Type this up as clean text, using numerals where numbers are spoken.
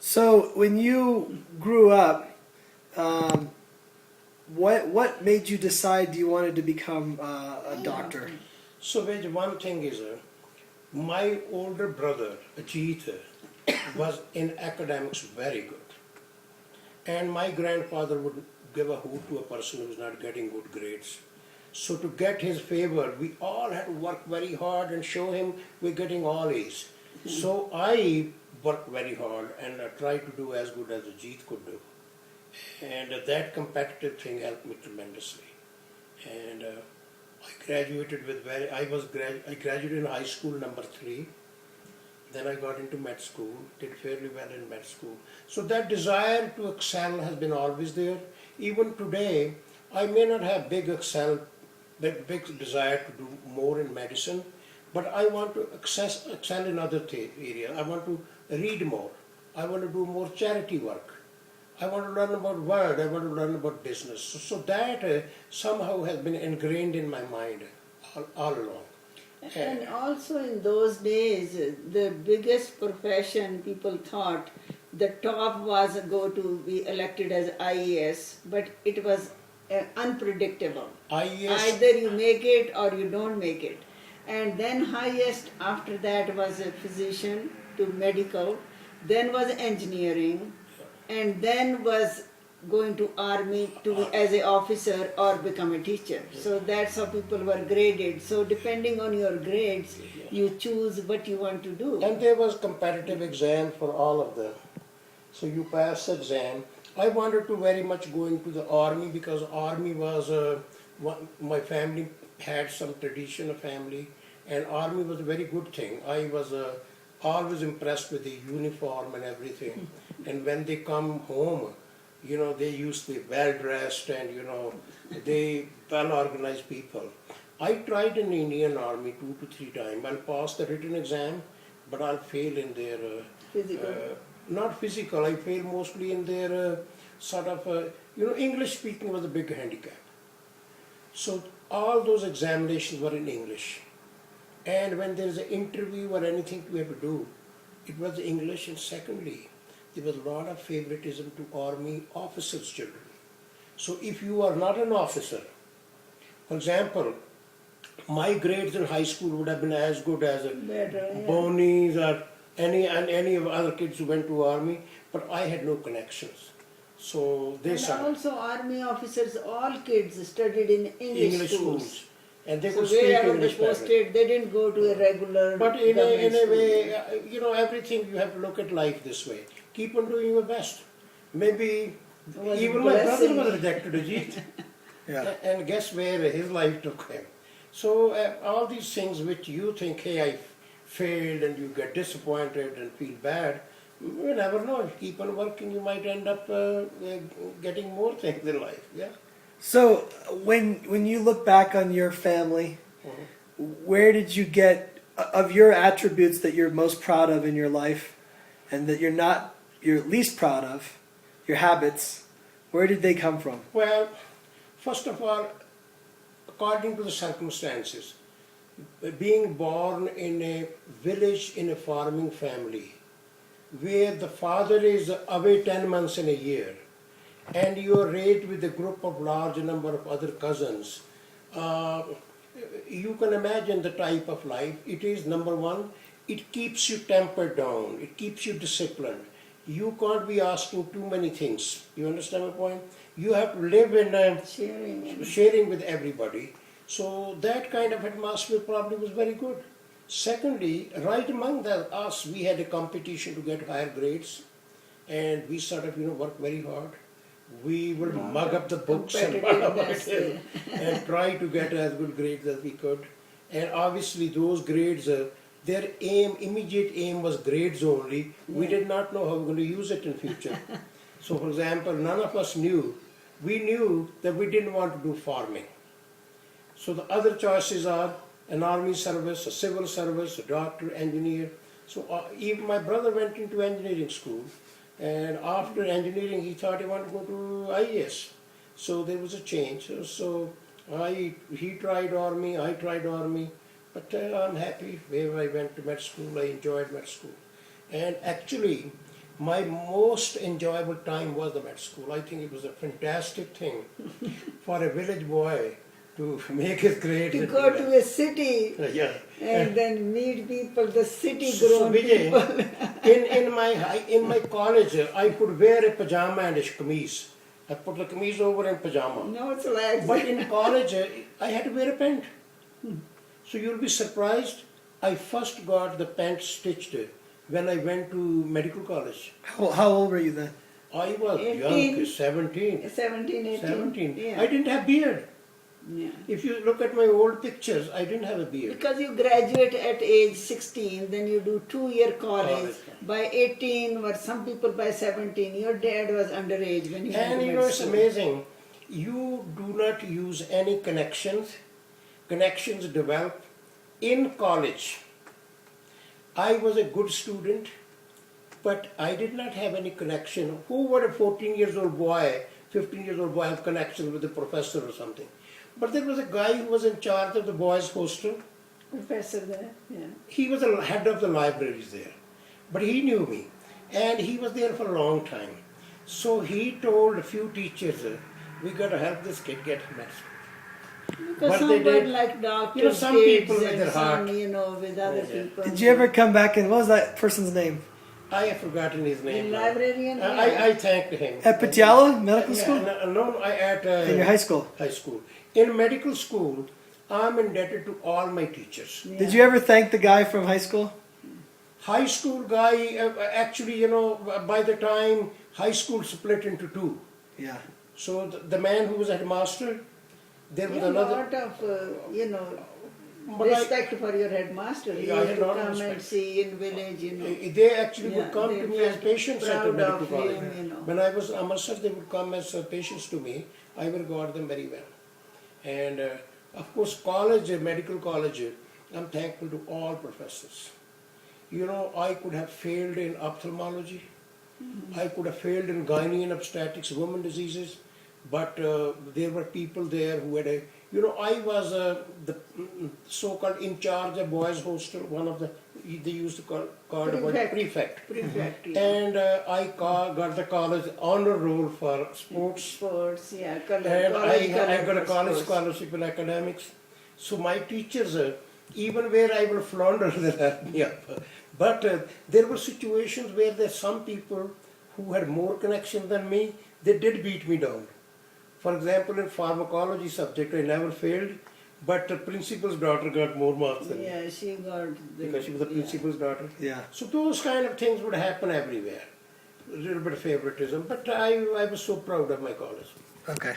So when you grew up, um, what made you decide you wanted to become a doctor? So Vijay, one thing is, my older brother, Ajit, was in academics very good. And my grandfather would give a hoot to a person who was not getting good grades. So to get his favor, we all had to work very hard and show him we're getting all A's. So I worked very hard and tried to do as good as Ajit could do. And that competitive thing helped me tremendously. And I graduated with I graduated in high school number 3. Then I got into med school, did fairly well in med school. So that desire to excel has been always there. Even today, I may not have big big desire to do more in medicine, but I want to excel in other areas. I want to read more. I want to do more charity work. I want to learn about world. I want to learn about business. So that somehow has been ingrained in my mind all along. And also in those days, the biggest profession people thought the top was go to be elected as IAS, but it was unpredictable. IAS. Either you make it or you don't make it. And then highest after that was a physician to medical, then was engineering, and then was going to army to be as an officer or become a teacher. So that's how people were graded. So depending on your grades, you choose what you want to do. And there was competitive exam for all of them. So you pass the exam. I wanted to very much go into the army because army was, my family had some tradition of family, and army was a very good thing. I was always impressed with the uniform and everything. And when they come home, they used to be well dressed and they well organized people. I tried in the Indian Army 2 to 3 times. I'll pass the written exam, but I'll fail in their Physical. not physical. I fail mostly in their English speaking was a big handicap. So all those examinations were in English, and when there is an interview or anything we have to do, it was English. And secondly, there was a lot of favoritism to army officers' children. So if you are not an officer, for example, my grades in high school would have been as good as Better, yeah. Bonnie's or any of other kids who went to army, but I had no connections. So they And also army officers, all kids studied in English schools. And they So could speak wherever they English better. posted, they didn't go to a regular But in government a school. way, everything you have to look at life this way. Keep on doing your best. Maybe Was even my brother blessing. was rejected, Ajit. Yeah. And guess where his life took him. So all these things which you think, hey, I failed, and you get disappointed and feel bad, you never know. If you keep on working, you might end up getting more things in life. Yeah. So when you look back on your family, where did you get of your attributes that you're most proud of in your life, and that you're least proud of, your habits? Where did they come from? Well, first of all, according to the circumstances, being born in a village in a farming family, where the father is away 10 months in a year, and you are raised with a group of large number of other cousins, you can imagine the type of life. It is, number one, it keeps you tempered down, it keeps you disciplined. You can't be asking too many things. You understand my point? You have to live in sharing with everybody. So that kind of atmosphere probably was very good. Secondly, right among us, we had a competition to get higher grades, and we sort of worked very hard. We would mug up the books and and try to get as good grades as we could. And obviously those grades, their immediate aim was grades only. We did not know how we were going to use it in future. So for example, none of us knew. We knew that we didn't want to do farming. So the other choices are an army service, a civil service, a doctor, engineer. So even my brother went into engineering school, and after engineering he thought he wanted to go to IAS. So there was a change. So he tried army, I tried army, but I'm happy where I went to med school. I enjoyed med school. And actually, My most enjoyable time was the med school. I think it was a fantastic thing for a village boy to make his grades. To go to a city Yeah. and then meet people, the city So grown Vijay, people. in my college, I could wear a pajama and a kameez. I put the kameez over in pajama. No, it's like But in college, I had to wear a pant. So you'll be surprised. I first got the pant stitched when I went to medical college. How old were you then? I was 18. young, 17. 17, 18. 17. Yeah. I didn't have beard. Yeah. If you look at my old pictures, I didn't have a beard. Because you graduate at age 16, then you do 2-year college. College. By 18, or some people by 17, your dad was underage when he went And to you med know, it's school. amazing. You do not use any connections. Connections develop in college. I was a good student, but I did not have any connection. Who would a 14 years old boy, 15 years old boy have connection with a professor or something? But there was a guy who was in charge of the boys' hostel. Professor there, yeah. He was the head of the libraries there. But he knew me. And he was there for a long time. So he told a few teachers, we got to help this kid get med school. Because But some they were did. like doctors, You know, some kids, people with and their some, heart. with other Yeah. people. Did you ever come back and what was that person's name? I have forgotten his The name. now. librarian? I thanked him. At Patiala Medical Yeah, School? no, at In your high school? high school. In medical school, I'm indebted to all my teachers. Yeah. Did you ever thank the guy from high school? High school guy, actually, by the time high school split into two. Yeah. So the man who was a headmaster, there was Yeah, another. lot of, But I- respect for your headmaster. He Yeah, I used had to lot of come and respect. see in village. They actually Yeah, would come they to me as felt patients at the proud medical of college. him, When I was Amritsar, they would come as patients to me. I regard them very well. And of course, college, medical college, I'm thankful to all professors. I could have failed in ophthalmology. I could have failed in gynae and obstetrics, women diseases. But there were people there who had I was the so-called in charge of boys' hostel, one of they used to call prefect. Prefect, yeah. And I got the college honor roll for sports. Sports, yeah. And I got a college sports. scholarship in academics. So my teachers, even where I will flounder, they helped me up. But there were situations where there's some people who had more connection than me, they did beat me down. For example, in pharmacology subject, I never failed, but the principal's daughter got more marks than me. Yeah, she got Because she was the principal's daughter. Yeah. So those kind of things would happen everywhere. A little bit of favoritism, but I was so proud of my college. Okay.